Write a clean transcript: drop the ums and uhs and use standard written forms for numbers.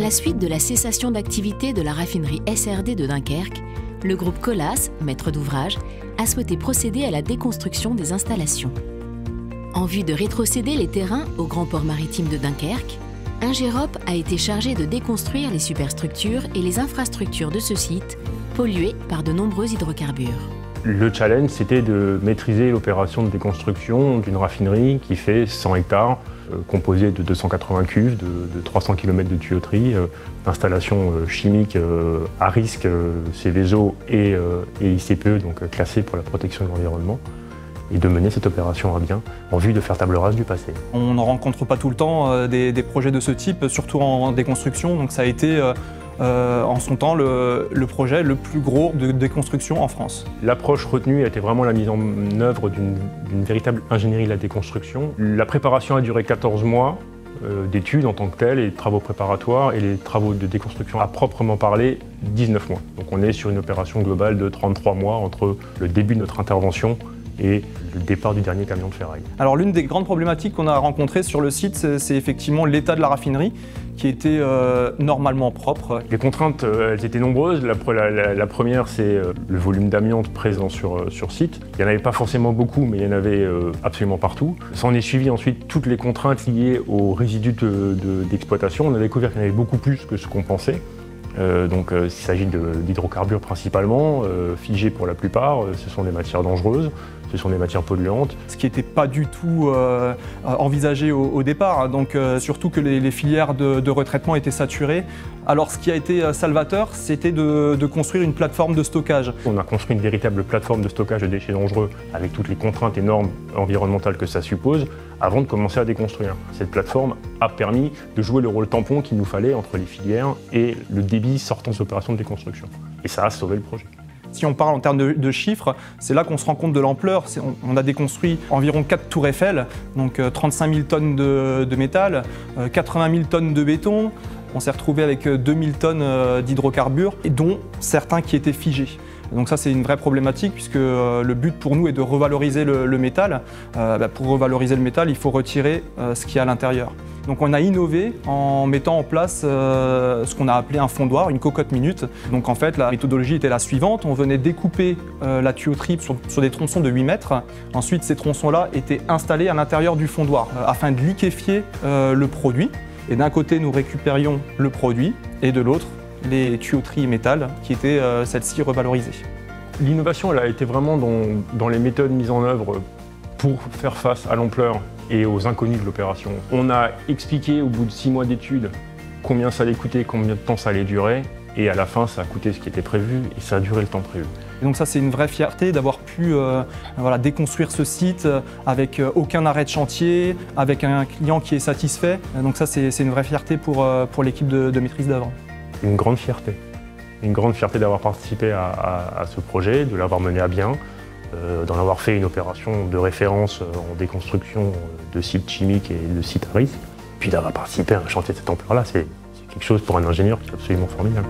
la suite de la cessation d'activité de la raffinerie SRD de Dunkerque, le groupe Colas, maître d'ouvrage, a souhaité procéder à la déconstruction des installations. En vue de rétrocéder les terrains au grand port maritime de Dunkerque, Ingerop a été chargé de déconstruire les superstructures et les infrastructures de ce site, polluées par de nombreux hydrocarbures. Le challenge, c'était de maîtriser l'opération de déconstruction d'une raffinerie qui fait 100 hectares, composée de 280 cuves, de 300 km de tuyauterie, d'installations chimiques à risque, Céveso et ICPE, donc classées pour la protection de l'environnement, et de mener cette opération à bien en vue de faire table rase du passé. On n'en rencontre pas tout le temps des projets de ce type, surtout en déconstruction, donc ça a été en son temps le projet le plus gros de déconstruction en France. L'approche retenue a été vraiment la mise en œuvre d'une véritable ingénierie de la déconstruction. La préparation a duré 14 mois d'études en tant que telles, et de travaux préparatoires, et les travaux de déconstruction à proprement parler 19 mois. Donc on est sur une opération globale de 33 mois entre le début de notre intervention et le départ du dernier camion de ferraille. Alors l'une des grandes problématiques qu'on a rencontrées sur le site, c'est effectivement l'état de la raffinerie qui était normalement propre. Les contraintes, elles étaient nombreuses. La première, c'est le volume d'amiante présent sur site. Il n'y en avait pas forcément beaucoup, mais il y en avait absolument partout. S'en est suivi ensuite toutes les contraintes liées aux résidus d'exploitation. On a découvert qu'il y en avait beaucoup plus que ce qu'on pensait. Il s'agit d'hydrocarbures principalement, figés pour la plupart. Ce sont des matières dangereuses, ce sont des matières polluantes. Ce qui n'était pas du tout envisagé au départ, donc surtout que les filières de retraitement étaient saturées. Alors ce qui a été salvateur, c'était de construire une plateforme de stockage. On a construit une véritable plateforme de stockage de déchets dangereux avec toutes les contraintes et normes environnementales que ça suppose avant de commencer à déconstruire. Cette plateforme a permis de jouer le rôle tampon qu'il nous fallait entre les filières et le débit sortant des opérations de déconstruction. Et ça a sauvé le projet. Si on parle en termes de chiffres, c'est là qu'on se rend compte de l'ampleur. On a déconstruit environ 4 tours Eiffel, donc 35 000 tonnes de métal, 80 000 tonnes de béton. On s'est retrouvé avec 2000 tonnes d'hydrocarbures, et dont certains qui étaient figés. Donc ça, c'est une vraie problématique, puisque le but pour nous est de revaloriser le métal. Pour revaloriser le métal, il faut retirer ce qu'il y a à l'intérieur. Donc on a innové en mettant en place ce qu'on a appelé un fondoir, une cocotte minute. Donc en fait, la méthodologie était la suivante. On venait découper la tuyauterie sur des tronçons de 8 mètres. Ensuite, ces tronçons-là étaient installés à l'intérieur du fondoir afin de liquéfier le produit. Et d'un côté, nous récupérions le produit, et de l'autre, les tuyauteries métal qui étaient celles-ci revalorisées. L'innovation, elle a été vraiment dans les méthodes mises en œuvre pour faire face à l'ampleur et aux inconnus de l'opération. On a expliqué au bout de 6 mois d'études combien ça allait coûter, combien de temps ça allait durer, et à la fin, ça a coûté ce qui était prévu, et ça a duré le temps prévu. Et donc ça, c'est une vraie fierté d'avoir pu déconstruire ce site avec aucun arrêt de chantier, avec un client qui est satisfait. Donc ça, c'est une vraie fierté pour l'équipe de maîtrise d'œuvre. Une grande fierté. Une grande fierté d'avoir participé à ce projet, de l'avoir mené à bien, d'en avoir fait une opération de référence en déconstruction de sites chimiques et de sites à risque. Puis d'avoir participé à un chantier de cette ampleur-là, c'est quelque chose pour un ingénieur qui est absolument formidable.